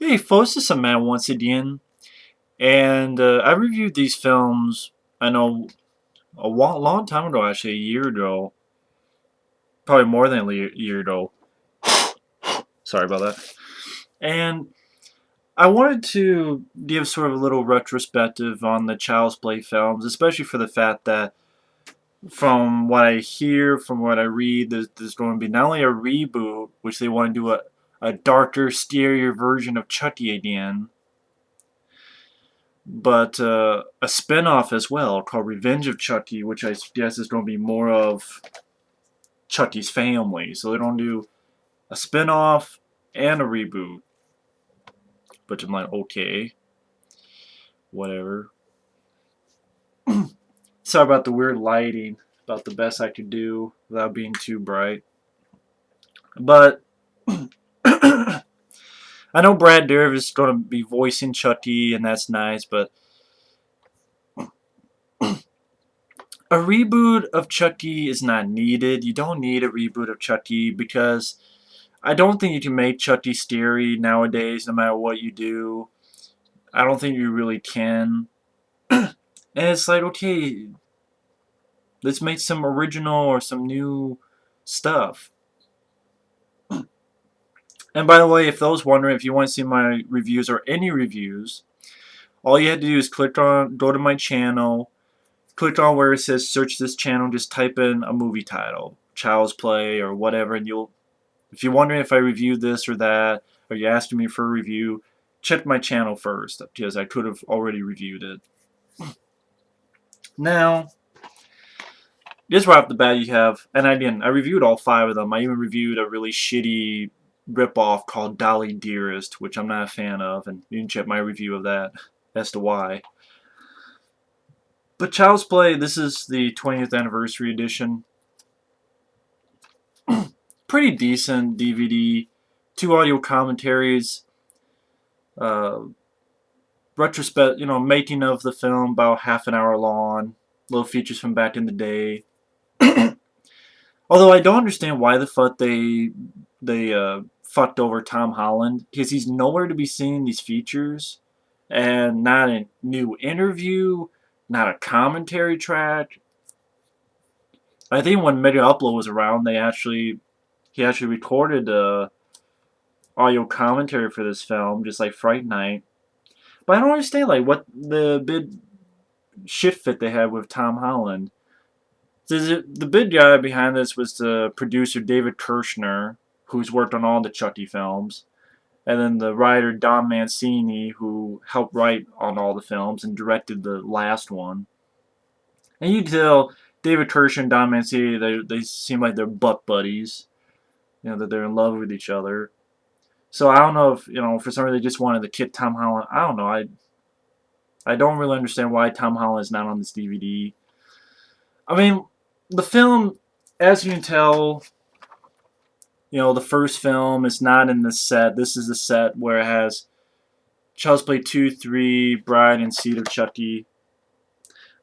Hey folks, this is Matt once again, and I reviewed these films, I know, long time ago, actually, a year ago, probably more than a year ago. Sorry about that. And I wanted to give sort of a little retrospective on the Child's Play films, especially for the fact that from what I hear, from what I read, there's going to be not only a reboot, which they want to do a darker, scarier version of Chucky again, but a spin-off as well called Revenge of Chucky, which I guess is going to be more of Chucky's family. So they're going to do a spin-off and a reboot. But I'm like, okay, whatever. Sorry about the weird lighting. About the best I could do without being too bright. But I know Brad Dourif is going to be voicing Chucky, and that's nice, but a reboot of Chucky is not needed. You don't need a reboot of Chucky because I don't think you can make Chucky scary nowadays, no matter what you do. I don't think you really can. And it's like, okay, let's make some original or some new stuff. And by the way, if those wondering, if you want to see my reviews or any reviews, all you have to do is go to my channel, click on where it says search this channel, just type in a movie title, Child's Play or whatever, and if you're wondering if I reviewed this or that, or you're asking me for a review, check my channel first, because I could have already reviewed it. Now, just right off the bat you have, and I reviewed all 5 of them. I even reviewed a really shitty ripoff called Dolly Dearest, which I'm not a fan of, and you can check my review of that as to why. But Child's Play, this is the 20th anniversary edition. Pretty decent DVD, 2 audio commentaries, retrospect, making of the film, about half an hour long, little features from back in the day. Although I don't understand why the fuck they fucked over Tom Holland, because he's nowhere to be seen in these features, and not a new interview, not a commentary track. I think when Mega Upload was around, he actually recorded audio commentary for this film, just like Fright Night. But I don't understand like what the big shit fit they had with Tom Holland. The big guy behind this was the producer David Kirshner, who's worked on all the Chucky films, and then the writer Don Mancini, who helped write on all the films and directed the last one. And you can tell David Kirshner and Don Mancini, they seem like they're butt buddies, that they're in love with each other. So I don't know if, for some reason they just wanted to kid Tom Holland. I don't know. I don't really understand why Tom Holland is not on this DVD. I mean, the film, as you can tell, the first film is not in this set. This is the set where it has Child's Play 2, 3, Bride, and Seed of Chucky.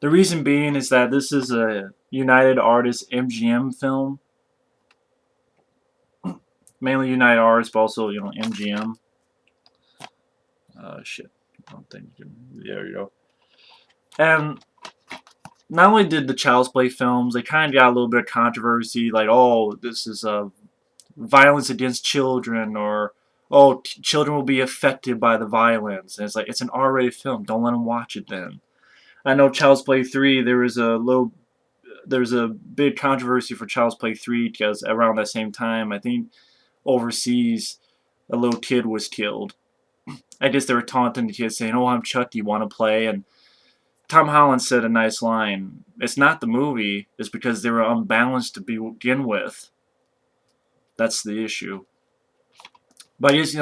The reason being is that this is a United Artists MGM film. Mainly United Artists, but also, MGM. Shit. I don't think you can. There you go. And not only did the Child's Play films, they kind of got a little bit of controversy, like, oh, this is violence against children, or, oh, children will be affected by the violence. And it's like, it's an R-rated film. Don't let them watch it then. I know Child's Play 3, there was a big controversy for Child's Play 3 because around that same time, I think overseas, a little kid was killed. I guess they were taunting the kid, saying, "Oh, I'm Chucky, want to play?" And Tom Holland said a nice line. It's not the movie. It's because they were unbalanced to begin with. That's the issue. But I guess,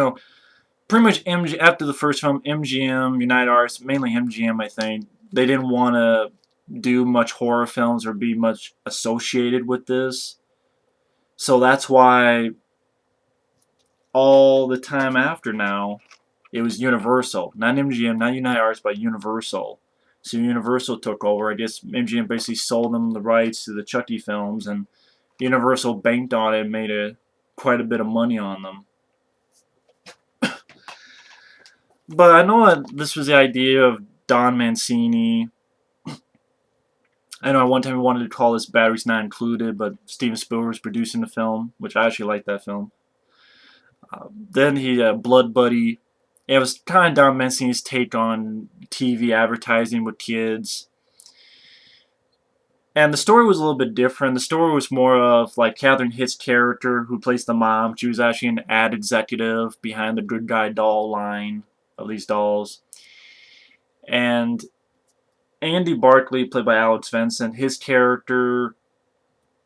pretty much after the first film, MGM, United Artists, mainly MGM, I think, they didn't want to do much horror films or be much associated with this. So that's why all the time after now, it was Universal. Not MGM, not United Artists, but Universal. So Universal took over. I guess MGM basically sold them the rights to the Chucky films, and Universal banked on it and made quite a bit of money on them. But I know that this was the idea of Don Mancini. I know at one time he wanted to call this Batteries Not Included, but Steven Spielberg was producing the film, which I actually like that film. Then he Blood Buddy. It was kind of Don Mancini's take on TV advertising with kids. And the story was a little bit different. The story was more of like Catherine Hitt's character, who plays the mom. She was actually an ad executive behind the Good Guy doll line of these dolls. And Andy Barclay, played by Alex Vincent, his character,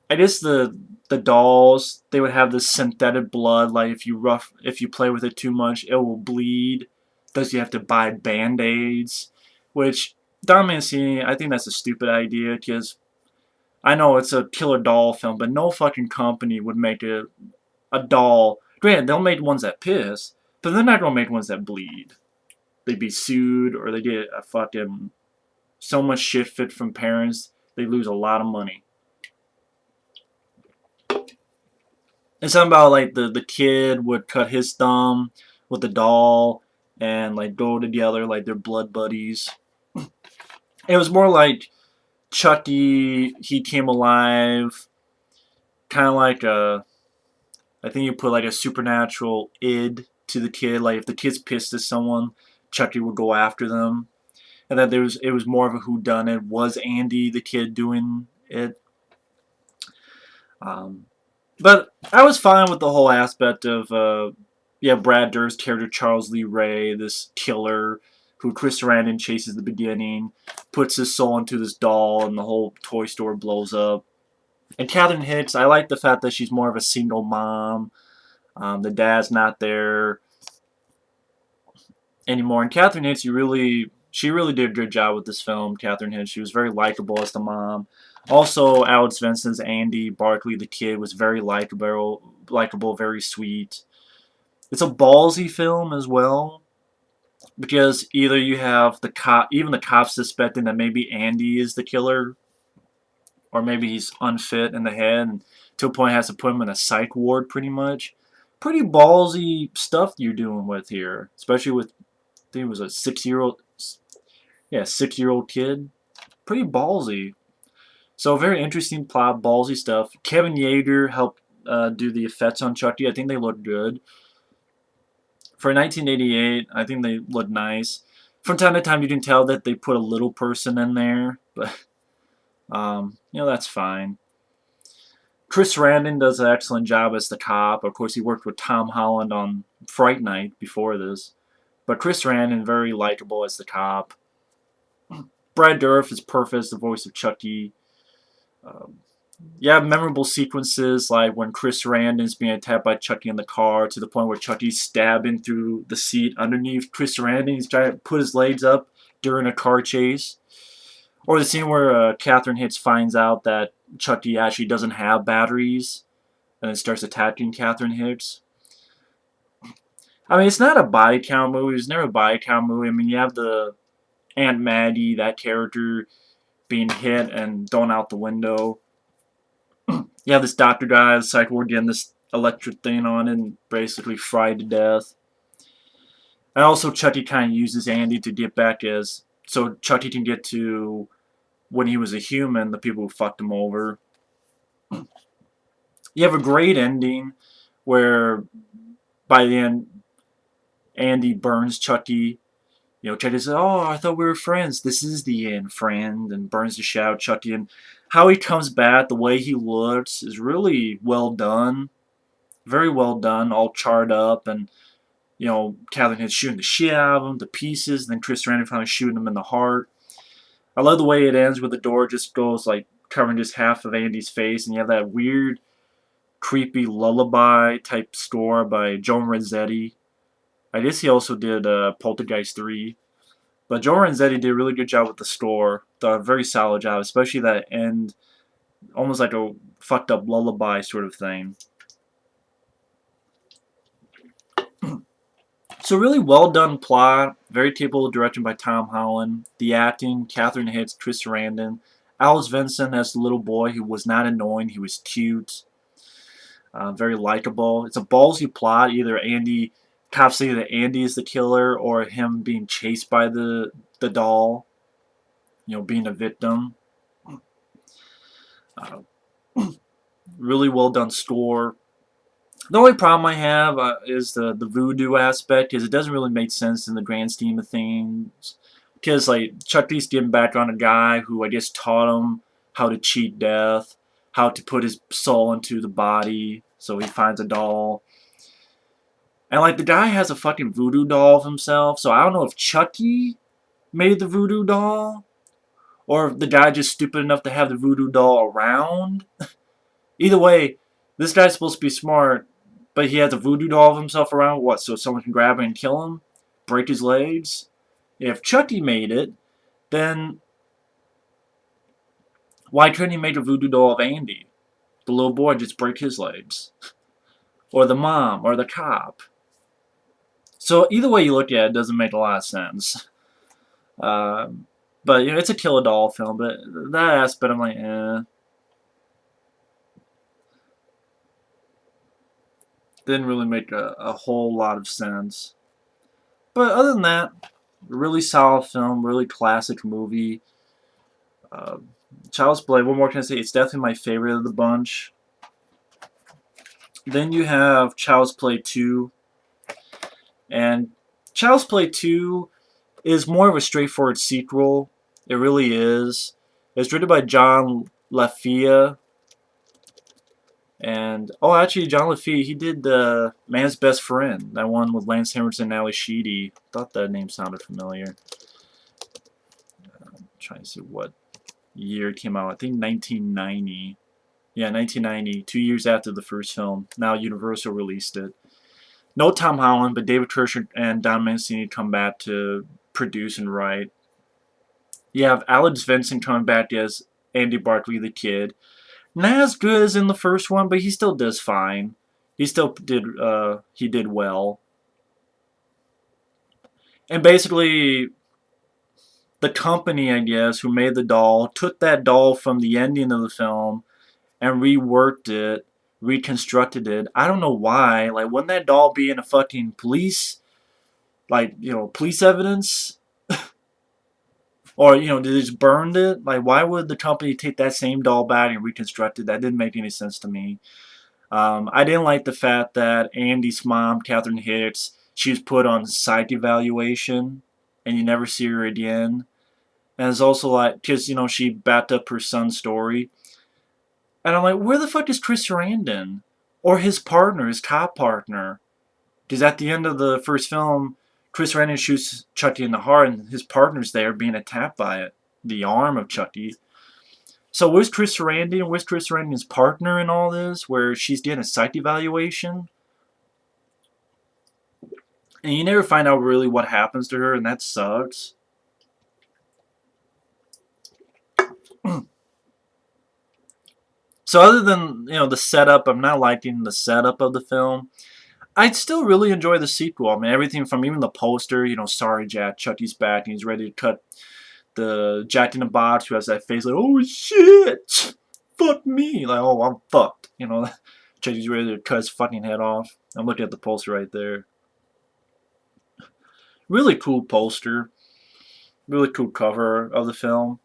I guess the dolls, they would have this synthetic blood. Like if you play with it too much, it will bleed. Thus, you have to buy band-aids, which Don Mancini, I think that's a stupid idea because I know it's a killer doll film, but no fucking company would make a doll. Granted, they'll make ones that piss, but they're not gonna make ones that bleed. They'd be sued or they get a fucking so much shit fit from parents. They lose a lot of money. It's something about like the kid would cut his thumb with the doll and like go together like they're blood buddies. It was more like Chucky. He came alive, kind of like a. I think you put like a supernatural id to the kid. Like if the kid's pissed at someone, Chucky would go after them, and then it was more of a whodunit. Was Andy the kid doing it? Um, But I was fine with the whole aspect of, yeah, Brad Dourif's character, Charles Lee Ray, this killer who Chris Sarandon chases at the beginning, puts his soul into this doll, and the whole toy store blows up. And Catherine Hicks, I like the fact that she's more of a single mom. The dad's not there anymore. And Catherine Hicks, she really did a good job with this film. Catherine Hicks, she was very likable as the mom. Also, Alex Vincent's Andy Barclay, the kid, was very likable, very sweet. It's a ballsy film as well because either you have the cop, even the cops suspecting that maybe Andy is the killer, or maybe he's unfit in the head, and to a point has to put him in a psych ward, pretty much. Pretty ballsy stuff you're doing with here, especially with I think it was a 6-year-old, yeah, 6-year-old kid. Pretty ballsy. So very interesting plot, ballsy stuff. Kevin Yeager helped do the effects on Chucky. I think they look good. For 1988, I think they look nice. From time to time, you can tell that they put a little person in there, but that's fine. Chris Sarandon does an excellent job as the cop. Of course, he worked with Tom Holland on Fright Night before this, but Chris Sarandon very likable as the cop. Brad Dourif is perfect as the voice of Chucky. Um, you have memorable sequences like when Chris Sarandon is being attacked by Chucky in the car to the point where Chucky's stabbing through the seat underneath Chris Sarandon. He's trying to put his legs up during a car chase. Or the scene where Catherine Hitz finds out that Chucky actually doesn't have batteries and then starts attacking Catherine Hitz. I mean, it's not a body count movie. It's never a body count movie. I mean, you have the Aunt Maggie, that character, being hit and thrown out the window. You have this doctor guy, the psych ward, getting this electric thing on it and basically fried to death. And also, Chucky kind of uses Andy to get back so Chucky can get to when he was a human, the people who fucked him over. You have a great ending where by the end, Andy burns Chucky. Chucky says, "Oh, I thought we were friends. This is the end, friend," and burns the shit out of Chucky. And how he comes back, the way he looks, is really well done. Very well done, all charred up, and Catherine Hitz shooting the shit out of him to pieces, and then Chris Sarandon finally shooting him in the heart. I love the way it ends with the door just goes like covering just half of Andy's face, and you have that weird, creepy lullaby type score by Joan Rossetti. I guess he also did Poltergeist 3. But Joe Renzetti did a really good job with the score. Did a very solid job, especially that end, almost like a fucked up lullaby sort of thing. So really well done plot, very capable direction by Tom Holland. The acting, Catherine Hitz, Chris Sarandon, Alex Vincent as the little boy who was not annoying, he was cute, very likable. It's a ballsy plot. Either Andy cops say that Andy is the killer, or him being chased by the doll, being a victim. Uh, really well done score. The only problem I have is the voodoo aspect, because it doesn't really make sense in the grand scheme of things. Because like Chucky's getting back on a guy who I guess taught him how to cheat death, how to put his soul into the body, so he finds a doll. And like the guy has a fucking voodoo doll of himself, so I don't know if Chucky made the voodoo doll, or if the guy just stupid enough to have the voodoo doll around. Either way, this guy's supposed to be smart, but he has a voodoo doll of himself around, what, so someone can grab him and kill him? Break his legs? If Chucky made it, then why couldn't he make a voodoo doll of Andy? The little boy, just break his legs. Or the mom, or the cop. So either way you look at it, it doesn't make a lot of sense. But, it's a kill a doll film, but that aspect, I'm like, eh. Didn't really make a whole lot of sense. But other than that, really solid film, really classic movie. Child's Play, what more can I say? It's definitely my favorite of the bunch. Then you have Child's Play 2. And Child's Play 2 is more of a straightforward sequel. It really is. It's written by John LaFia. And, oh, actually, John LaFia, he did Man's Best Friend. That one with Lance Henriksen and Ali Sheedy. Thought that name sounded familiar. I'm trying to see what year it came out. I think 1990. Yeah, 1990. 2 years after the first film. Now Universal released it. No Tom Holland, but David Kirsch and Don Mancini come back to produce and write. You have Alex Vincent coming back as Andy Barkley the Kid. Not as good as in the first one, but he still does fine. He did well. And basically, the company, I guess, who made the doll, took that doll from the ending of the film and reworked it, reconstructed it. I don't know why. Like, wouldn't that doll be in a fucking police, police evidence? Or, they just burned it? Like, why would the company take that same doll back and reconstruct it? That didn't make any sense to me. I didn't like the fact that Andy's mom, Catherine Hicks, she was put on psych evaluation, and you never see her again. And it's also like, because, she backed up her son's story. And I'm like, where the fuck is Chris Sarandon? Or his partner, his cop partner? Because at the end of the first film, Chris Sarandon shoots Chucky in the heart, and his partner's there being attacked by it. The arm of Chucky. So where's Chris Sarandon? Where's Chris Sarandon's partner in all this? Where she's getting a psych evaluation? And you never find out really what happens to her, and that sucks. So other than, the setup, I'm not liking the setup of the film. I still really enjoy the sequel. I mean, everything from even the poster, sorry Jack, Chucky's back, and he's ready to cut the Jack in the Box, who has that face like, oh shit, fuck me, like, oh, I'm fucked, Chucky's ready to cut his fucking head off. I'm looking at the poster right there. Really cool poster. Really cool cover of the film.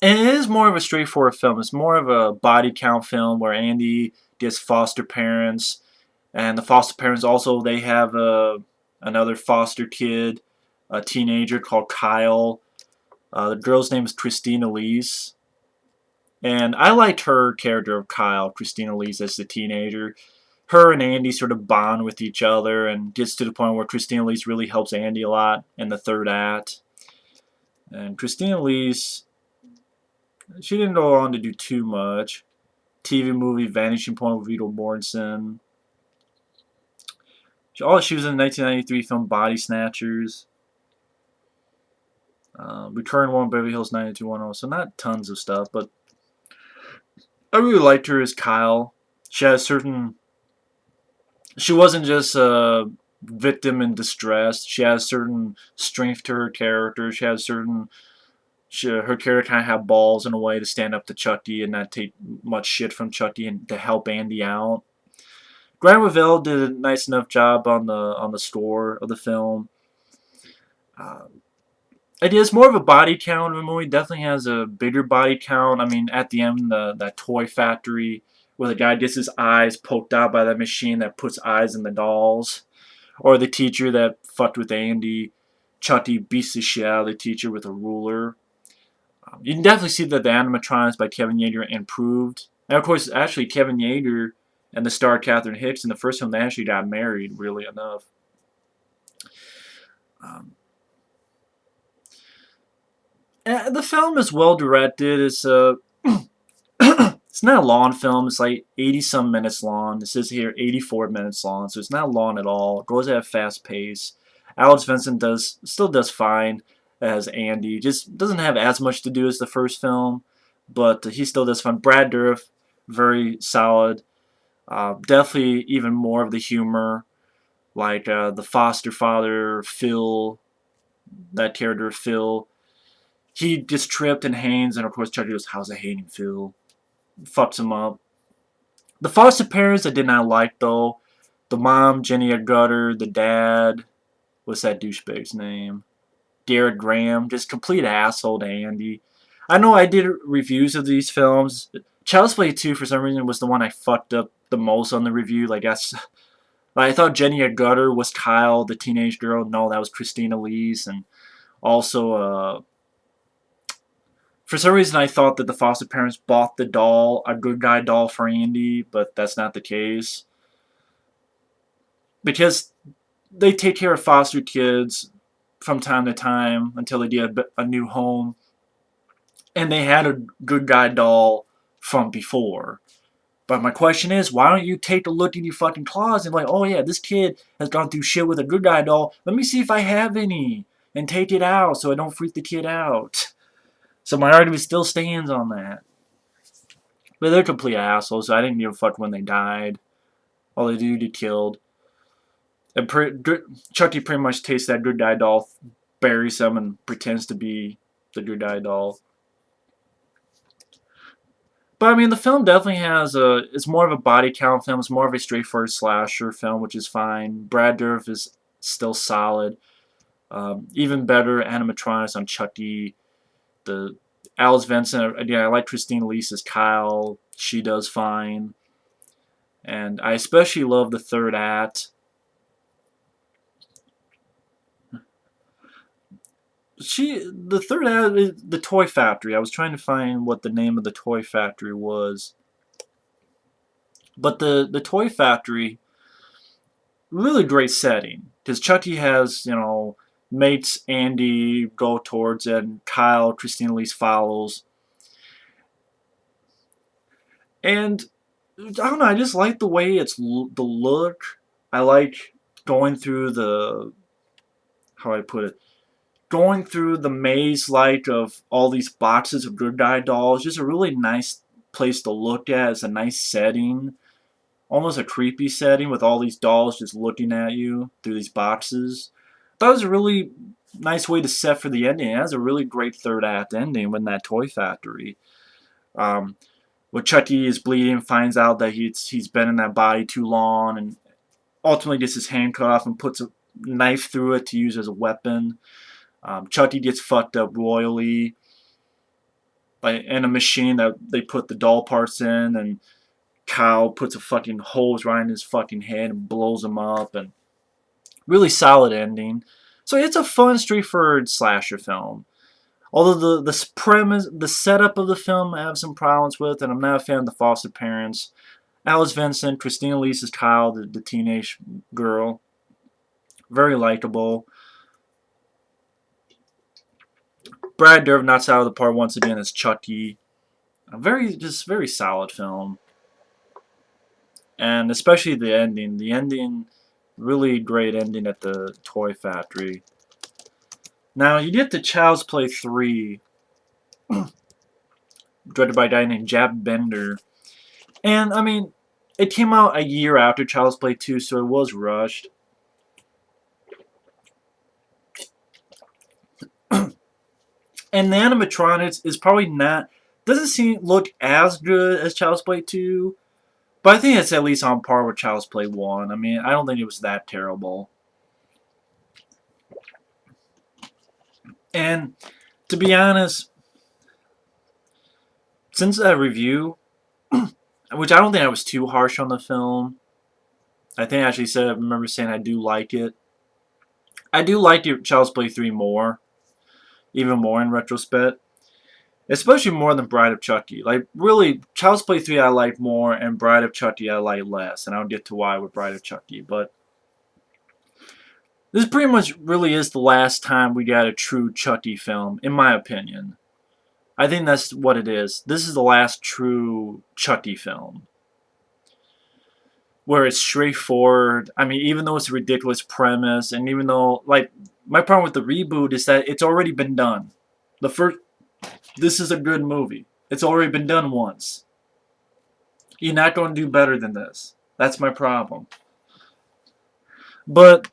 And it is more of a straightforward film. It's more of a body count film where Andy gets foster parents, and the foster parents also, they have another foster kid, a teenager called Kyle. The girl's name is Christina Elise. And I liked her character of Kyle, Christina Elise, as the teenager. Her and Andy sort of bond with each other, and gets to the point where Christina Elise really helps Andy a lot in the third act. And Christina Elise, she didn't go on to do too much. TV movie Vanishing Point with Viggo Mortensen. She was in the 1993 film Body Snatchers. Recurring one, Beverly Hills 90210. So not tons of stuff, but I really liked her as Kyle. She wasn't just a victim in distress. She has certain strength to her character. Her character kind of had balls in a way to stand up to Chucky and not take much shit from Chucky and to help Andy out. Grant Revell did a nice enough job on the score of the film. Uh, it is more of a body count of a movie. Definitely has a bigger body count. I mean, at the end, that toy factory where the guy gets his eyes poked out by that machine that puts eyes in the dolls, or the teacher that fucked with Andy. Chucky beats the shit out of the teacher with a ruler. You can definitely see that the animatronics by Kevin Yeager improved. And of course, actually, Kevin Yeager and the star Catherine Hicks in the first film, they actually got married, really enough. Um, the film is well directed. It's it's not a long film. It's like 80 some minutes long. It says here 84 minutes long, so it's not long at all. It goes at a fast pace. Alex Vincent still does fine as Andy. Just doesn't have as much to do as the first film, but he still does fine. Brad Dourif, very solid. Definitely even more of the humor, like the foster father Phil, that character Phil. He gets tripped and hangs, and of course Chucky goes, "How's it hanging, Phil?" Fucks him up. The foster parents I did not like though. The mom, Jenny Gutter, the dad, what's that douchebag's name? Garrett Graham, just complete asshole to Andy. I know I did reviews of these films. Child's Play 2 for some reason was the one I fucked up the most on the review. I thought Jenny Gutter was Kyle, the teenage girl. No, that was Christina Lees, and also for some reason, I thought that the foster parents bought the doll, a good guy doll for Andy, but that's not the case. Because they take care of foster kids from time to time until they get a new home. And they had a good guy doll from before. But my question is, why don't you take a look in your fucking closet and like, oh yeah, this kid has gone through shit with a good guy doll. Let me see if I have any. And take it out so I don't freak the kid out. So my argument still stands on that. But they're complete assholes, so I didn't give a fuck when they died. All they do get killed. And Chucky pretty much takes that good guy doll, buries him, and pretends to be the good guy doll. But I mean, the film definitely has it's more of a body count film. It's more of a straightforward slasher film, which is fine. Brad Dourif is still solid. Even better animatronics on Chucky. The Alice Vincent, again, I like Christine Lees as Kyle. She does fine. And I especially love the third act. The third act is the Toy Factory. I was trying to find what the name of the Toy Factory was. But the Toy Factory, really great setting. Because Chucky has, mates Andy go towards it, and Kyle, Christina Lees follows. And I don't know, I just like the way the look. I like going through how I put it, going through the maze like of all these boxes of good guy dolls. Just a really nice place to look at. It's a nice setting, almost a creepy setting with all these dolls just looking at you through these boxes. That was a really nice way to set for the ending. It has a really great third act ending with that Toy Factory. Um, when Chucky is bleeding, finds out that he's been in that body too long, and ultimately gets his hand cut off and puts a knife through it to use as a weapon. Chucky gets fucked up royally in a machine that they put the doll parts in, and Kyle puts a fucking hose right in his fucking head and blows him up, and really solid ending. So it's a fun, straightforward slasher film. Although the premise, the setup of the film, I have some problems with, and I'm not a fan of the foster parents. Alice Vincent, Christina Lees is Kyle, the teenage girl. Very likable. Brad Dourif knocks out of the park once again as Chucky. Just very solid film. And especially the ending. The ending, really great ending at the Toy Factory. Now, you get to Child's Play 3, directed by a guy named Jab Bender. And, I mean, it came out a year after Child's Play 2, so it was rushed. And the animatronics is probably not, doesn't look as good as Child's Play 2, But I think it's at least on par with Child's Play 1. I mean, I don't think it was that terrible. And to be honest, since that review, which I don't think I was too harsh on the film, I think I actually said, I remember saying I do like it. I do like Child's Play 3 more, even more in retrospect. Especially more than Bride of Chucky. Like, really, Child's Play 3 I like more, and Bride of Chucky I like less. And I'll get to why with Bride of Chucky. But this pretty much really is the last time we got a true Chucky film, in my opinion. I think that's what it is. This is the last true Chucky film. Where it's straightforward. I mean, even though it's a ridiculous premise, and even though, like, my problem with the reboot is that it's already been done. This is a good movie. It's already been done once. You're not going to do better than this. That's my problem. But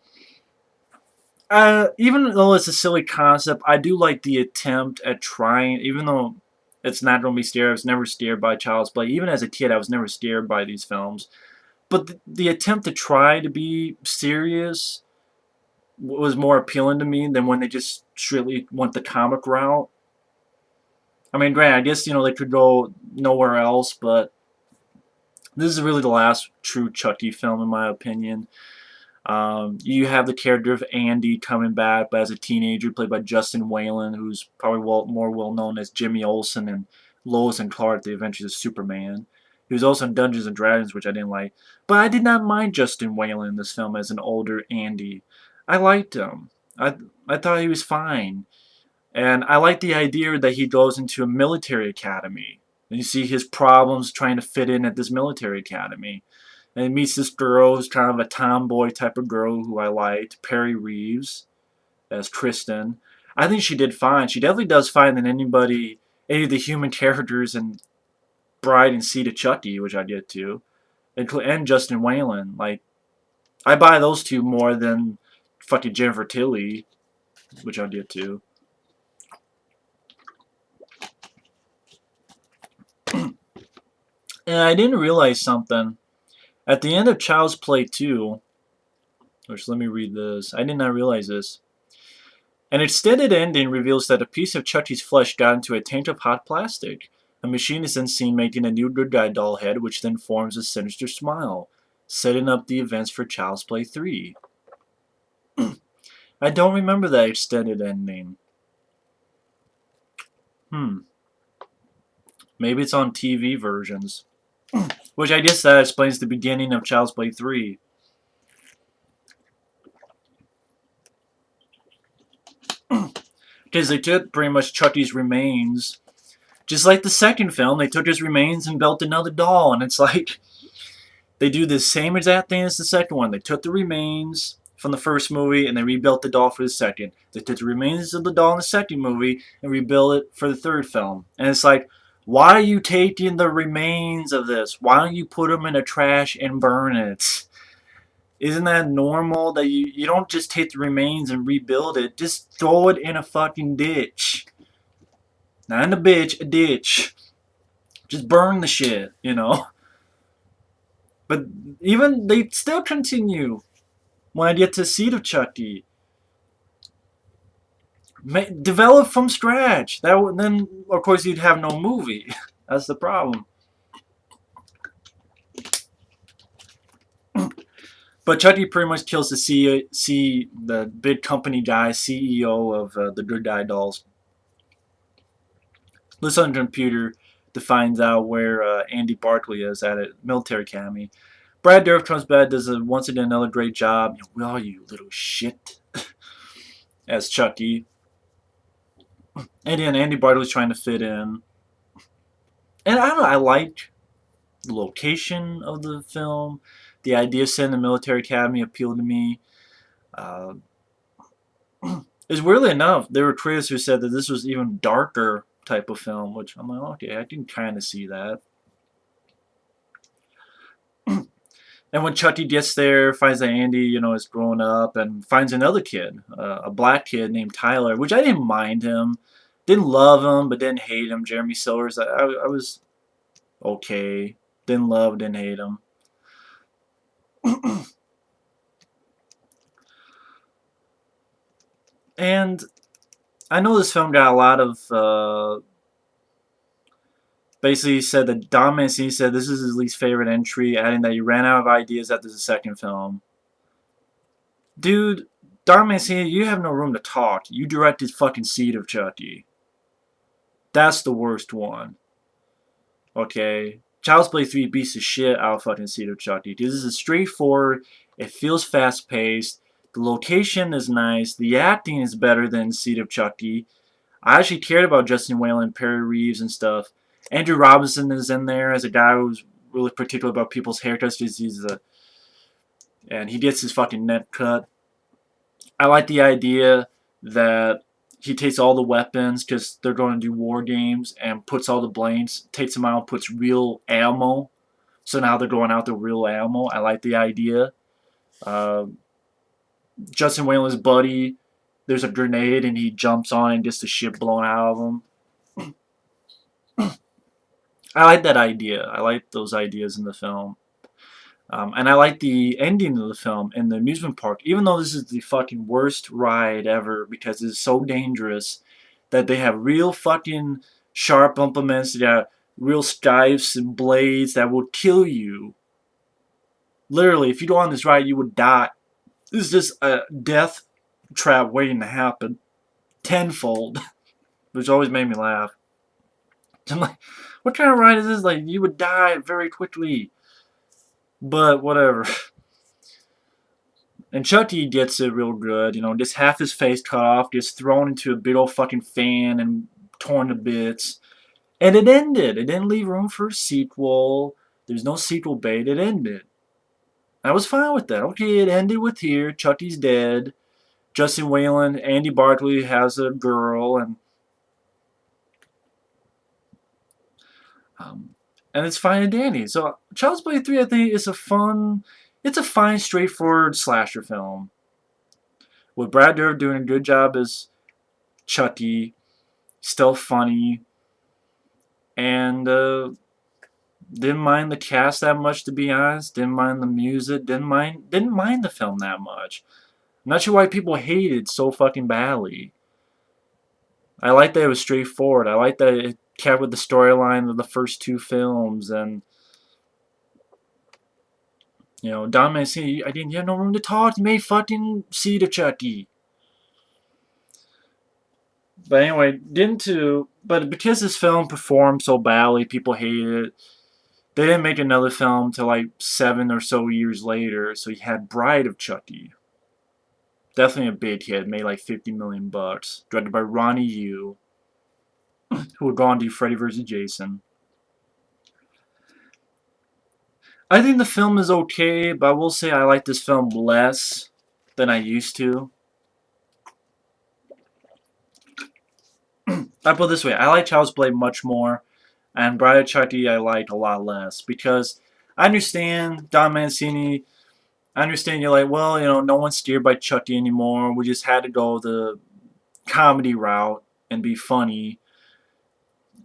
even though it's a silly concept, I do like the attempt at trying. Even though it's not going to be scared, I was never scared by Child's Play. Even as a kid, I was never scared by these films. But the attempt to try to be serious was more appealing to me than when they just strictly went the comic route. I mean, granted, I guess they could go nowhere else, but this is really the last true Chucky film, in my opinion. You have the character of Andy coming back, but as a teenager, played by Justin Whalen, who's probably more well known as Jimmy Olsen and Lois and Clark, The Adventures of Superman. He was also in Dungeons and Dragons, which I didn't like. But I did not mind Justin Whalen in this film as an older Andy. I liked him. I thought he was fine. And I like the idea that he goes into a military academy. And you see his problems trying to fit in at this military academy. And he meets this girl who's kind of a tomboy type of girl who I liked, Perry Reeves, as Kristen. I think she did fine. She definitely does fine than any of the human characters in Bride and Seed of Chucky, which I get to, and Justin Whalen. Like, I buy those two more than fucking Jennifer Tilly, which I'll get to. And I didn't realize something. At the end of Child's Play 2, which let me read this. I did not realize this. An extended ending reveals that a piece of Chucky's flesh got into a tank of hot plastic. A machine is then seen making a new good guy doll head, which then forms a sinister smile, setting up the events for Child's Play 3. I don't remember that extended ending. Maybe it's on TV versions. Which I guess that explains the beginning of Child's Play 3. Because they took pretty much Chucky's remains. Just like the second film, they took his remains and built another doll. And it's like, they do the same exact thing as the second one. They took the remains from the first movie and they rebuilt the doll for the second. They took the remains of the doll in the second movie and rebuilt it for the third film. And it's like, why are you taking the remains of this? Why don't you put them in a trash and burn it? Isn't that normal that you don't just take the remains and rebuild it? Just throw it in a fucking ditch. Not in a bitch, a ditch. Just burn the shit, But even, they still continue. When I get to Seed of Chucky. Develop from scratch. Then, of course, you'd have no movie. That's the problem. But Chucky pretty much kills the big company guy, CEO of the Good Guy Dolls. Looks on the computer to find out where Andy Barkley is at a military academy. Brad Dourif comes back, does once again another great job. Where are you, little shit? As Chucky. And then Andy Barkley's trying to fit in. And I don't know, I like the location of the film. The idea of setting the military academy appealed to me. It's weirdly enough, there were critics who said that this was even darker type of film, which I'm like, okay, I can kind of see that. And when Chucky gets there, finds that Andy, is growing up, and finds another kid, a black kid named Tyler, which I didn't mind him. Didn't love him, but didn't hate him. Jeremy Silvers, I was okay. Didn't love, didn't hate him. And I know this film got a lot of basically said that Don Mancini said this is his least favorite entry, adding that he ran out of ideas after the second film. Dude, Don Mancini, you have no room to talk. You directed fucking Seed of Chucky. That's the worst one. Okay? Child's Play 3 beats the shit out of fucking Seed of Chucky. This is straightforward. It feels fast paced. The location is nice. The acting is better than Seed of Chucky. I actually cared about Justin Whalen, Perry Reeves, and stuff. Andrew Robinson is in there as a guy who's really particular about people's haircuts. And he gets his fucking neck cut. I like the idea that he takes all the weapons because they're going to do war games and puts all the blanks, takes them out, puts real ammo. So now they're going out the real ammo. I like the idea. Uh, Justin Whalen's buddy, there's a grenade and he jumps on and gets the shit blown out of him. I like that idea. I like those ideas in the film. And I like the ending of the film in the amusement park. Even though this is the fucking worst ride ever because it's so dangerous that they have real fucking sharp implements. They got real scythes and blades that will kill you. Literally, if you go on this ride, you would die. This is just a death trap waiting to happen. Tenfold. Which always made me laugh. I'm like, what kind of ride is this? Like, you would die very quickly. But whatever. And Chucky gets it real good, you know, just half his face cut off, gets thrown into a big old fucking fan and torn to bits. And it ended. It didn't leave room for a sequel. There's no sequel bait. It ended. I was fine with that. Okay, it ended with here. Chucky's dead. Justin Whalen, Andy Barkley has a girl, and it's fine and dandy. So Child's Play 3, I think, is it's a fine, straightforward slasher film. With Brad Dourif doing a good job as Chucky, still funny, and didn't mind the cast that much, to be honest. Didn't mind the music. Didn't mind the film that much. I'm not sure why people hate it so fucking badly. I like that it was straightforward. I like that it kept with the storyline of the first two films, and you know, Don Mancini, I didn't have no room to talk. You made fucking Seed of Chucky. But anyway, but because this film performed so badly, people hated it. They didn't make another film till like 7 or so years later, so you had Bride of Chucky. Definitely a big hit, made like 50 million bucks. Directed by Ronnie Yu, who would go on to do Freddy vs. Jason. I think the film is okay, but I will say I like this film less than I used to. I put it this way, I like Child's Play much more, and Bride of Chucky I like a lot less, because I understand Don Mancini, I understand you're like, well, you know, no one's scared by Chucky anymore, we just had to go the comedy route and be funny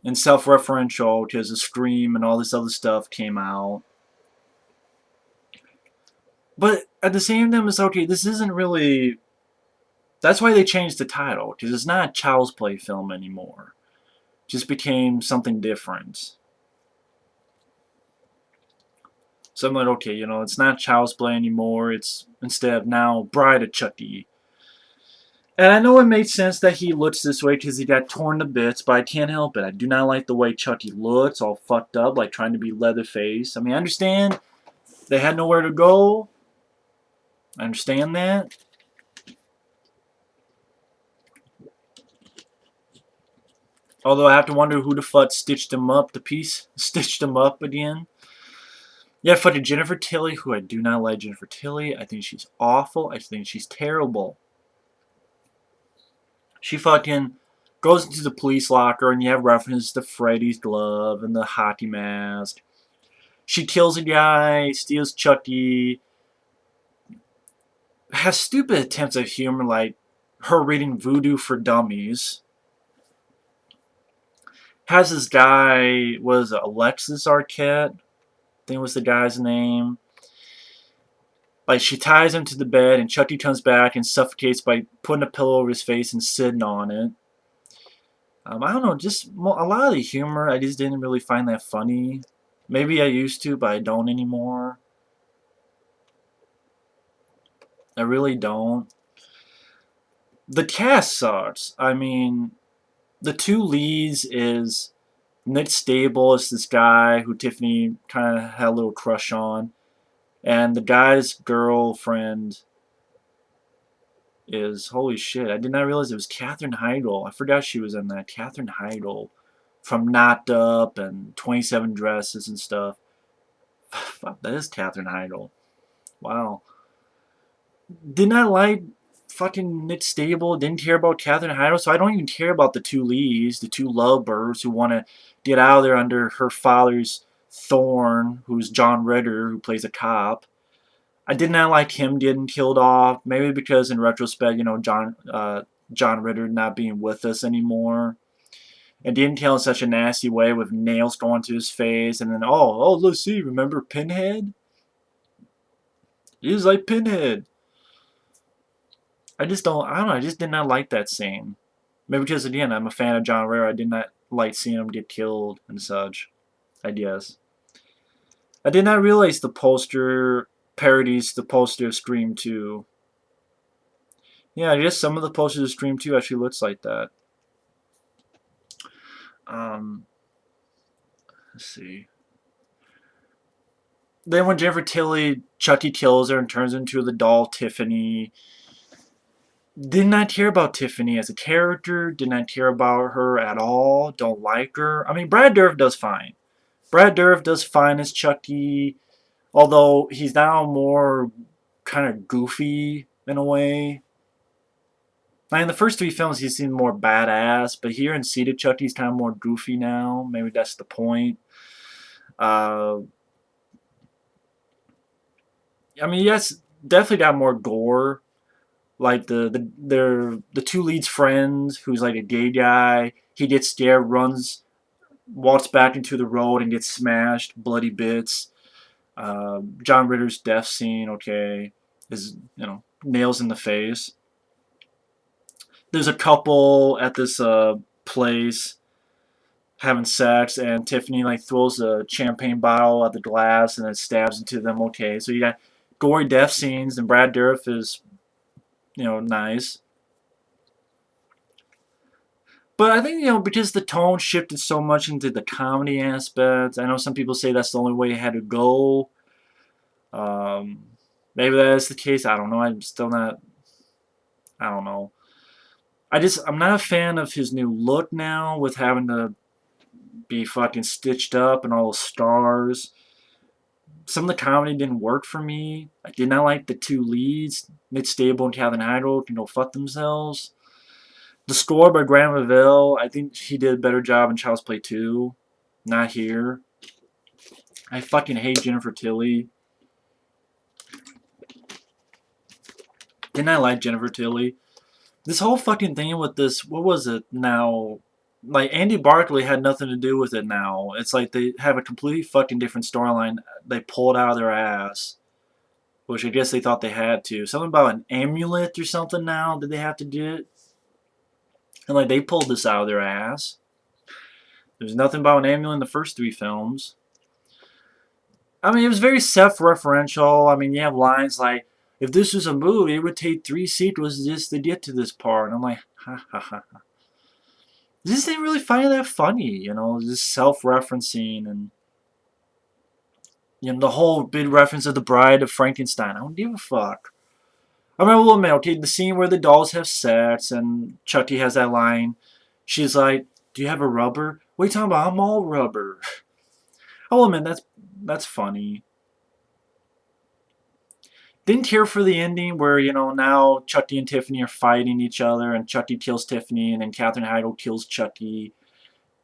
and self-referential because the Scream and all this other stuff came out. But at the same time, it's okay, this isn't really... That's why they changed the title, because it's not a Child's Play film anymore. It just became something different. So I'm like, okay, you know, it's not Child's Play anymore, it's instead now Bride of Chucky. And I know it made sense that he looks this way because he got torn to bits, but I can't help it. I do not like the way Chucky looks, all fucked up, like trying to be Leatherface. I mean, I understand they had nowhere to go. I understand that. Although I have to wonder who the fuck stitched him up, stitched him up again. Yeah, fucking Jennifer Tilly, who I do not like Jennifer Tilly. I think she's awful. I think she's terrible. She fucking goes into the police locker and you have references to Freddy's glove and the hockey mask. She kills a guy, steals Chucky. Has stupid attempts at humor like her reading Voodoo for Dummies. Has this guy, was Alexis Arquette? think was the guy's name. Like, she ties him to the bed, and Chucky comes back and suffocates by putting a pillow over his face and sitting on it. I don't know, just a lot of the humor, I just didn't really find that funny. Maybe I used to, but I don't anymore. I really don't. The cast sucks. I mean, the two leads is Nick Stable is this guy who Tiffany kind of had a little crush on, and the guy's girlfriend is, holy shit, I did not realize it was Katherine Heigl. I forgot she was in that. Katherine Heigl from Knocked Up and 27 Dresses and stuff. Fuck, that is Katherine Heigl. Wow. Didn't I like fucking Nick Stable? Didn't care about Katherine Heigl, so I don't even care about the two leads, the two lovebirds who want to get out of there under her father's thorn, who's John Ritter, who plays a cop. I did not like him getting killed off. Maybe because in retrospect, you know, John Ritter not being with us anymore. And didn't kill in such a nasty way with nails going to his face, and then let's see, remember Pinhead? He's like Pinhead. I don't know, I just did not like that scene. Maybe because again, I'm a fan of John Ritter. I did not like seeing him get killed and such. I guess. I did not realize the poster parodies the poster of Scream 2. Yeah, I guess some of the posters of Scream 2 actually looks like that. Let's see. Then when Jennifer Tilly, Chucky kills her and turns into the doll Tiffany. Did not care about Tiffany as a character. Did not care about her at all. Don't like her. I mean, Brad Dourif does fine. Brad Dourif does fine as Chucky, although he's now more kind of goofy in a way. Like in the first three films, he seemed more badass, but here in Seed of Chucky, he's kind of more goofy now. Maybe that's the point. I mean, yes, definitely got more gore. Like the two leads friends, who's like a gay guy. He gets scared, walks back into the road and gets smashed, bloody bits. John Ritter's death scene, okay, is nails in the face. There's a couple at this place having sex, and Tiffany like throws a champagne bottle at the glass and then stabs into them. Okay, so you got gory death scenes, and Brad Dourif is nice. But I think, because the tone shifted so much into the comedy aspect, I know some people say that's the only way it had to go. Um, Maybe that is the case. I don't know. I'm still not. I don't know. I'm not a fan of his new look now with having to be fucking stitched up and all those stars. Some of the comedy didn't work for me. I did not like the two leads. Nick Stable and Calvin Heidel can go fuck themselves. The score by Graham Revelle, I think he did a better job in Child's Play 2. Not here. I fucking hate Jennifer Tilly. Didn't I like Jennifer Tilly? This whole fucking thing with this, what was it now? Like, Andy Barclay had nothing to do with it now. It's like they have a completely fucking different storyline they pulled out of their ass. Which I guess they thought they had to. Something about an amulet or something now that they have to get. And like, they pulled this out of their ass. There's nothing about an amulet in the first three films. I mean, it was very self-referential. I mean, you have lines like, if this was a movie, it would take 3 sequels just to get to this part. And I'm like, ha ha ha. This didn't really find that funny, just self-referencing and the whole big reference of the Bride of Frankenstein. I don't give a fuck. I mean, I will admit, okay, the scene where the dolls have sex and Chucky has that line. She's like, "Do you have a rubber?" What are you talking about? I'm all rubber. I will admit, that's funny. Didn't care for the ending where, now Chucky and Tiffany are fighting each other and Chucky kills Tiffany and then Katherine Heigl kills Chucky.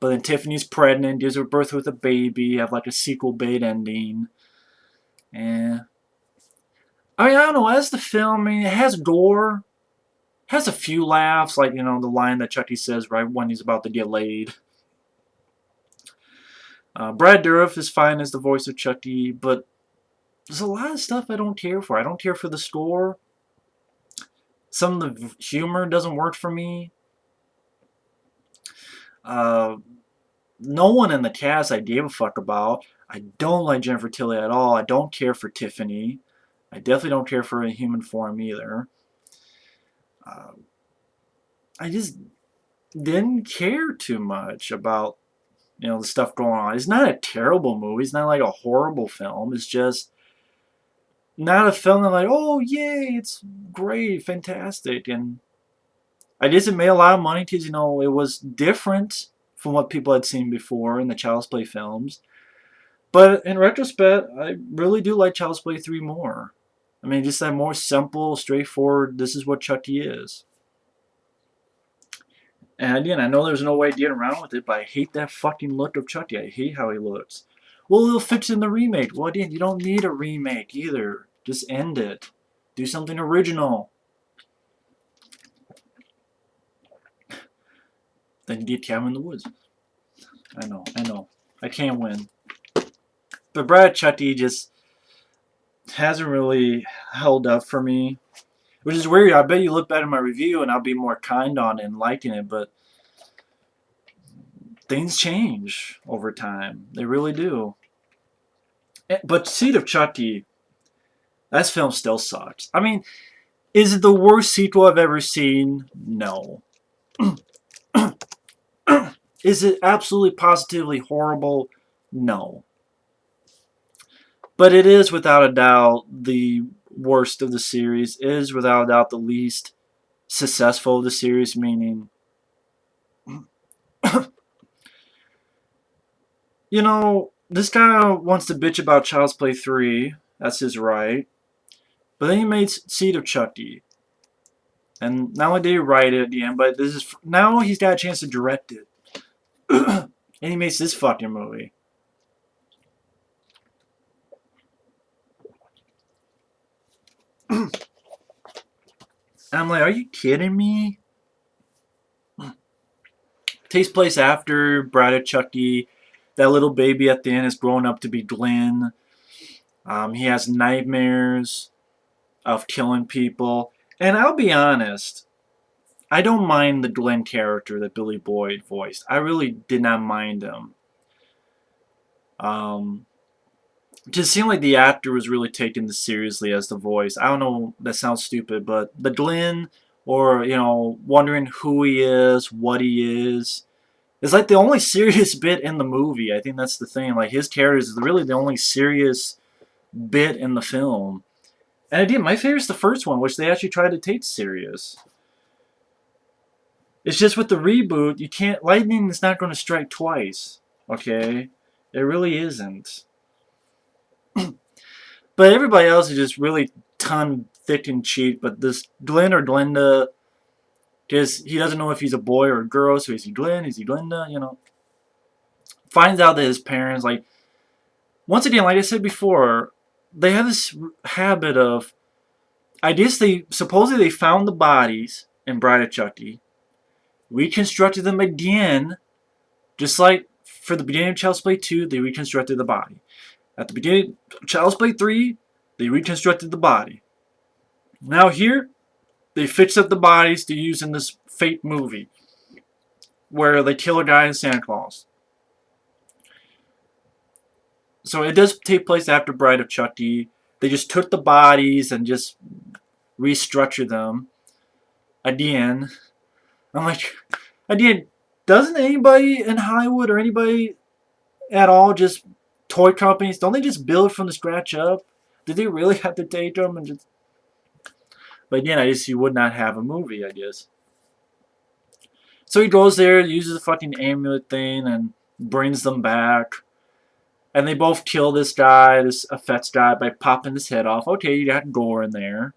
But then Tiffany's pregnant, gives her birth with a baby, have like a sequel bait ending. Eh. I mean, I don't know, as the film, I mean, it has gore. Has a few laughs, like, the line that Chucky says right when he's about to get laid. Brad Dourif is fine as the voice of Chucky, but there's a lot of stuff I don't care for. I don't care for the score. Some of the humor doesn't work for me. Uh, no one in the cast I gave a fuck about. I don't like Jennifer Tilly at all. I don't care for Tiffany. I definitely don't care for a human form either. Uh, I just didn't care too much about the stuff going on. It's not a terrible movie. It's not like a horrible film. It's just not a film that like, oh yay, it's great, fantastic, and I guess it made a lot of money because it was different from what people had seen before in the Child's Play films. But in retrospect, I really do like Child's Play 3 more. I mean, just that more simple, straightforward, this is what Chucky is. And again, I know there's no way to get around with it, but I hate that fucking look of Chucky. I hate how he looks. Well, they'll fix it in the remake. Well, again, you don't need a remake either. Just end it. Do something original. Then get Cabin in the Woods. I know. I can't win. But Brad Chucky just hasn't really held up for me. Which is weird. I bet you look back at my review and I'll be more kind on it and liking it, but things change over time. They really do. But Seed of Chucky, that film still sucks. I mean, is it the worst sequel I've ever seen? No. Is it absolutely positively horrible? No. But it is without a doubt the worst of the series. It is without a doubt the least successful of the series, meaning this guy wants to bitch about Child's Play 3. That's his right. But then he made Seed of Chucky. And not only did he write it at the end, but now he's got a chance to direct it. And he makes this fucking movie. And I'm like, are you kidding me? Takes place after Bride of Chucky. That little baby at the end is growing up to be Glenn. He has nightmares of killing people. And I'll be honest, I don't mind the Glenn character that Billy Boyd voiced. I really did not mind him. Just seemed like the actor was really taking this seriously as the voice. I don't know, that sounds stupid, but the Glenn, or, wondering who he is, what he is like the only serious bit in the movie. I think that's the thing. Like, his character is really the only serious bit in the film. And again, my favorite's the first one, which they actually tried to take serious. It's just with the reboot, you can't. Lightning is not going to strike twice. Okay? It really isn't. But everybody else is just really tongue thick and cheek. But this Glenn or Glenda, because he doesn't know if he's a boy or a girl, so is he Glenn? Is he Glenda? Finds out that his parents, like, once again, like I said before, they have this habit of, I guess supposedly they found the bodies in Bride of Chucky, reconstructed them again, just like for the beginning of Child's Play 2, they reconstructed the body. At the beginning of Child's Play 3, they reconstructed the body. Now here, they fixed up the bodies to use in this fake movie where they kill a guy in Santa Claus. So it does take place after Bride of Chucky. They just took the bodies and just restructured them again. I'm like, again, doesn't anybody in Hollywood or anybody at all, just toy companies, don't they just build from the scratch up? Did they really have to take them and just... But again, I guess you would not have a movie, I guess. So he goes there, uses the fucking amulet thing, and brings them back. And they both kill this guy, this Effects guy, by popping his head off. Okay, you got gore in there.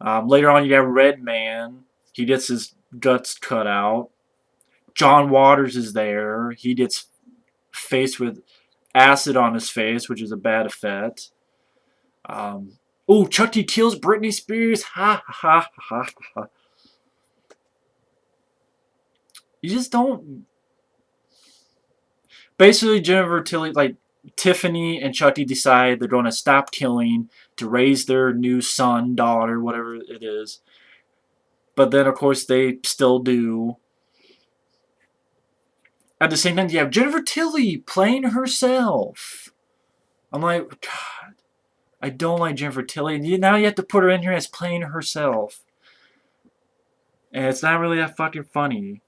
Later on, you got Red Man. He gets his guts cut out. John Waters is there. He gets faced with acid on his face, which is a bad effect. Oh, Chucky kills Britney Spears. Ha ha ha ha ha. You just don't... Basically, Jennifer Tilly, like, Tiffany and Chucky decide they're going to stop killing to raise their new son, daughter, whatever it is. But then, of course, they still do. At the same time, you have Jennifer Tilly playing herself. I'm like, God, I don't like Jennifer Tilly. Now you have to put her in here as playing herself. And it's not really that fucking funny.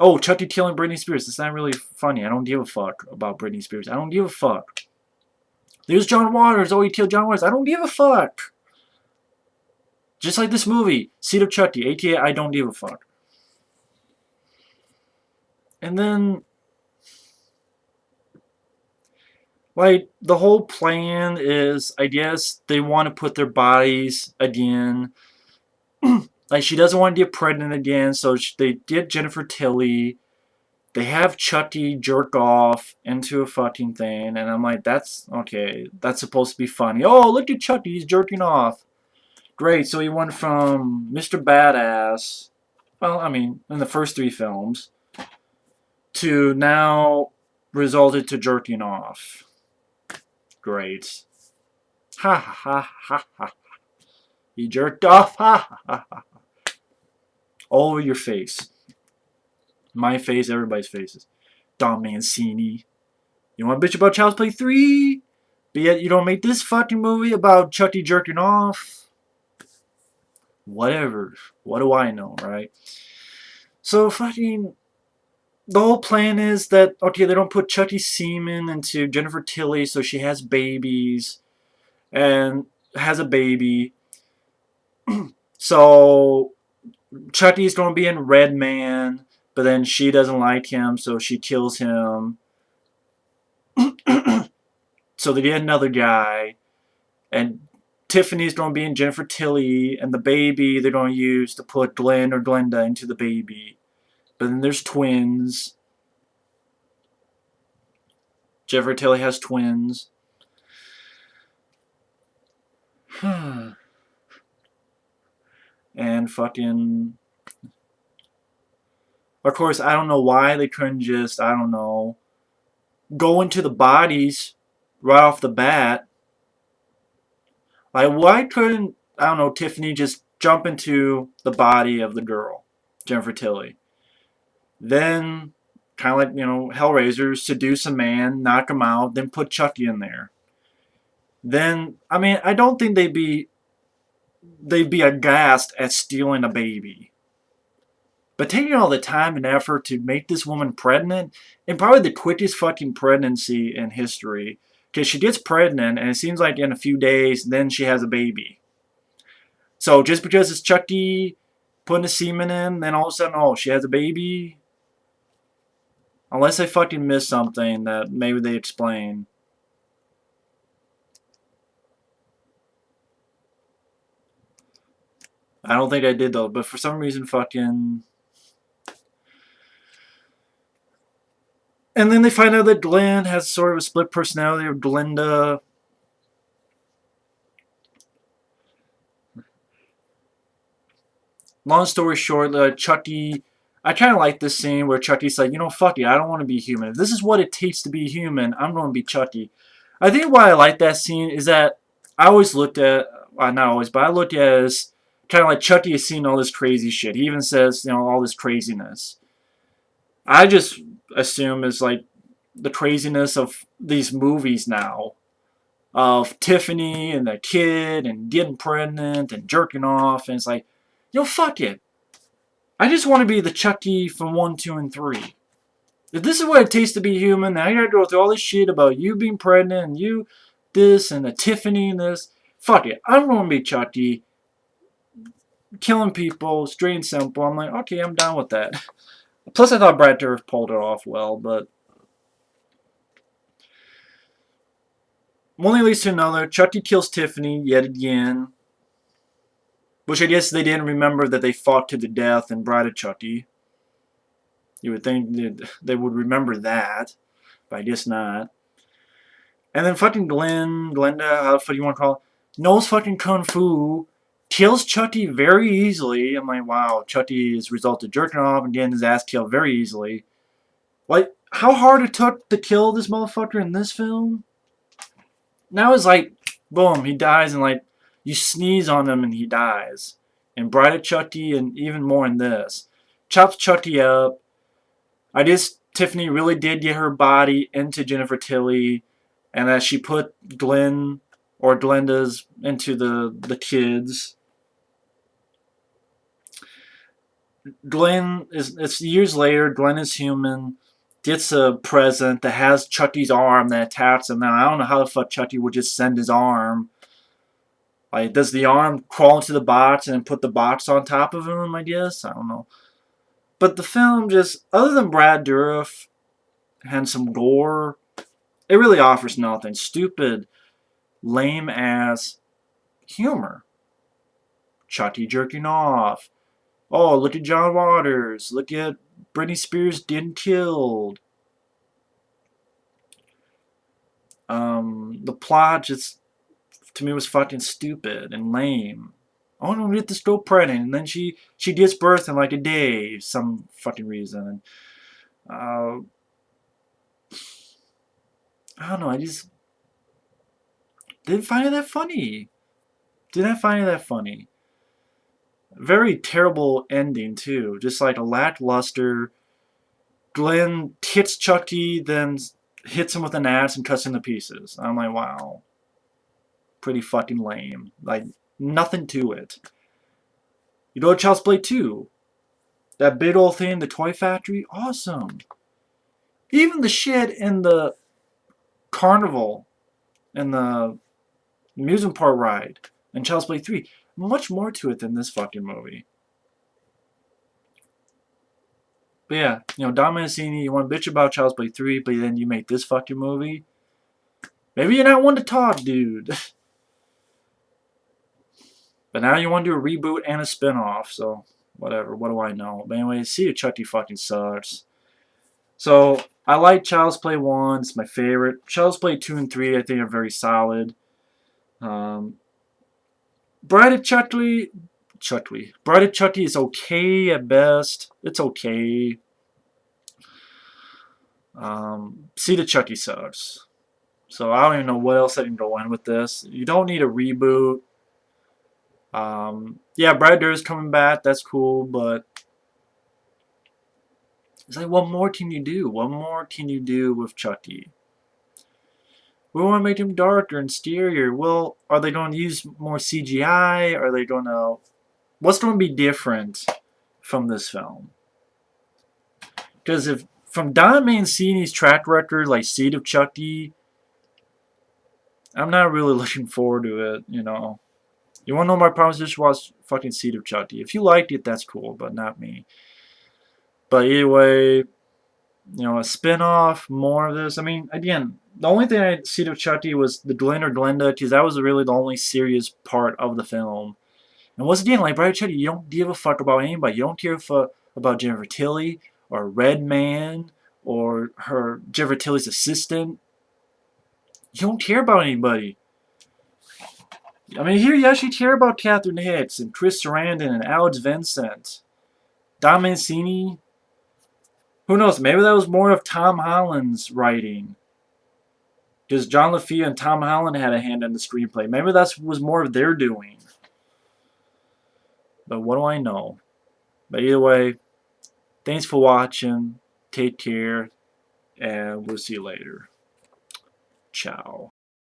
Oh, Chucky killing Britney Spears. It's not really funny. I don't give a fuck about Britney Spears. I don't give a fuck. There's John Waters. Oh, he killed John Waters. I don't give a fuck. Just like this movie, Seed of Chucky, aka I don't give a fuck. And then, like, the whole plan is, I guess, they want to put their bodies again. Like, she doesn't want to get pregnant again, so they get Jennifer Tilly. They have Chucky jerk off into a fucking thing, and I'm like, that's, okay, that's supposed to be funny. Oh, look at Chucky, he's jerking off. Great, so he went from Mr. Badass, well, I mean, in the first 3 films, to now resulted to jerking off. Great. Ha ha ha ha ha. He jerked off, ha ha ha ha. All over your face. My face, everybody's faces. Don Mancini. You want to bitch about Child's Play 3? But yet you don't make this fucking movie about Chucky jerking off? Whatever. What do I know, right? So fucking... The whole plan is that, okay, they don't put Chucky's semen into Jennifer Tilly so she has babies. And has a baby. So... Chucky's going to be in Red Man, but then she doesn't like him, so she kills him. So they get another guy, and Tiffany's going to be in Jennifer Tilly, and the baby they're going to use to put Glenn or Glenda into the baby. But then there's twins. Jennifer Tilly has twins. And fucking... Of course, I don't know why they couldn't just, I don't know, go into the bodies right off the bat. Like, why couldn't, I don't know, Tiffany just jump into the body of the girl, Jennifer Tilly? Then, kind of like, you know, Hellraiser, seduce a man, knock him out, then put Chucky in there. Then, I mean, I don't think they'd be aghast at stealing a baby. But taking all the time and effort to make this woman pregnant, and probably the quickest fucking pregnancy in history, because she gets pregnant, and it seems like in a few days, then she has a baby. So just because it's Chucky putting the semen in, then all of a sudden, oh, she has a baby? Unless I fucking missed something that maybe they explain. I don't think I did though, but for some reason fucking... And then they find out that Glenn has sort of a split personality of Glenda. Long story short, Chucky... I kind of like this scene where Chucky's like, you know, fuck it, I don't want to be human. If this is what it takes to be human, I'm going to be Chucky. I think why I like that scene is that I always looked at... Well, not always, but I looked at it as kind of like Chucky has seen all this crazy shit. He even says, you know, all this craziness. I just assume it's like the craziness of these movies now. Of Tiffany and the kid and getting pregnant and jerking off. And it's like, yo, fuck it. I just want to be the Chucky from 1, 2, and 3. If this is what it takes to be human, then I gotta go through all this shit about you being pregnant and you this and the Tiffany and this. Fuck it. I'm going to be Chucky. Killing people, straight and simple. I'm like, okay, I'm down with that. Plus, I thought Brad Dourif pulled it off well, but... One thing leads to another. Chucky kills Tiffany yet again. Which I guess they didn't remember that they fought to the death in Bride of Chucky. You would think that they would remember that. But I guess not. And then fucking Glenda, how the fuck you want to call it, knows fucking Kung Fu. Kills Chucky very easily. I'm like, wow, Chucky is resulted jerking off and getting his ass killed very easily. Like, how hard it took to kill this motherfucker in this film. Now it's like, boom, he dies, and like you sneeze on him and he dies. And Bride of Chucky, and even more in this, chops Chucky up. I guess Tiffany really did get her body into Jennifer Tilly, and that she put Glenn or Glenda's into the kids. Glenn is, it's years later. Glenn is human. Gets a present that has Chucky's arm that attacks him. Now I don't know how the fuck Chucky would just send his arm. Like, does the arm crawl into the box and put the box on top of him? I guess I don't know. But the film just, other than Brad Dourif and some gore, it really offers nothing. Stupid, lame ass humor. Chucky jerking off. Oh, look at John Waters. Look at Britney Spears getting killed. The plot just, to me, was fucking stupid and lame. I want to get this girl pregnant, and then she gives birth in like a day, some fucking reason. And I don't know. I just didn't find it that funny. Didn't find it that funny. Very terrible ending too. Just like a lackluster. Glenn hits Chucky, then hits him with an axe and cuts him to pieces. I'm like, wow, pretty fucking lame. Like, nothing to it. You go to Child's Play 2. That big old thing, the toy factory, awesome. Even the shit in the carnival and the amusement park ride in Child's Play 3, much more to it than this fucking movie. But yeah, you know, Don Mancini, you want to bitch about Child's Play 3, but then you make this fucking movie? Maybe you're not one to talk, dude. But now you want to do a reboot and a spin-off, so whatever, what do I know? But anyway, Seed of Chucky fucking sucks. So, I like Child's Play 1, it's my favorite. Child's Play 2 and 3 I think are very solid. Bride of Chucky, Bride of Chucky is okay at best. It's okay. Seed of Chucky sucks. So I don't even know what else I can go in with this. You don't need a reboot. Yeah, Brad Dourif's coming back. That's cool, but it's like, what more can you do? What more can you do with Chucky? We want to make him darker and scarier. Well, are they going to use more CGI? Are they going to... What's going to be different from this film? Because if from Don Mancini's track record, like Seed of Chucky, I'm not really looking forward to it, you know. You want to know my problems? Just watch fucking Seed of Chucky. If you liked it, that's cool, but not me. But either way, you know, a spin-off, more of this. I mean, again, the only thing I Seed of Chucky was the Glenn or Glenda, because that was really the only serious part of the film. And once again, like Bride of Chucky, you don't give a fuck about anybody. You don't care about Jennifer Tilly or Red Man or her Jennifer Tilly's assistant. You don't care about anybody. I mean, here you actually care about Catherine Hicks and Chris Sarandon and Alex Vincent. Don Mancini. Who knows? Maybe that was more of Tom Holland's writing. Because John LaFia and Tom Holland had a hand in the screenplay. Maybe that was more of their doing. But what do I know? But either way, thanks for watching. Take care. And we'll see you later. Ciao.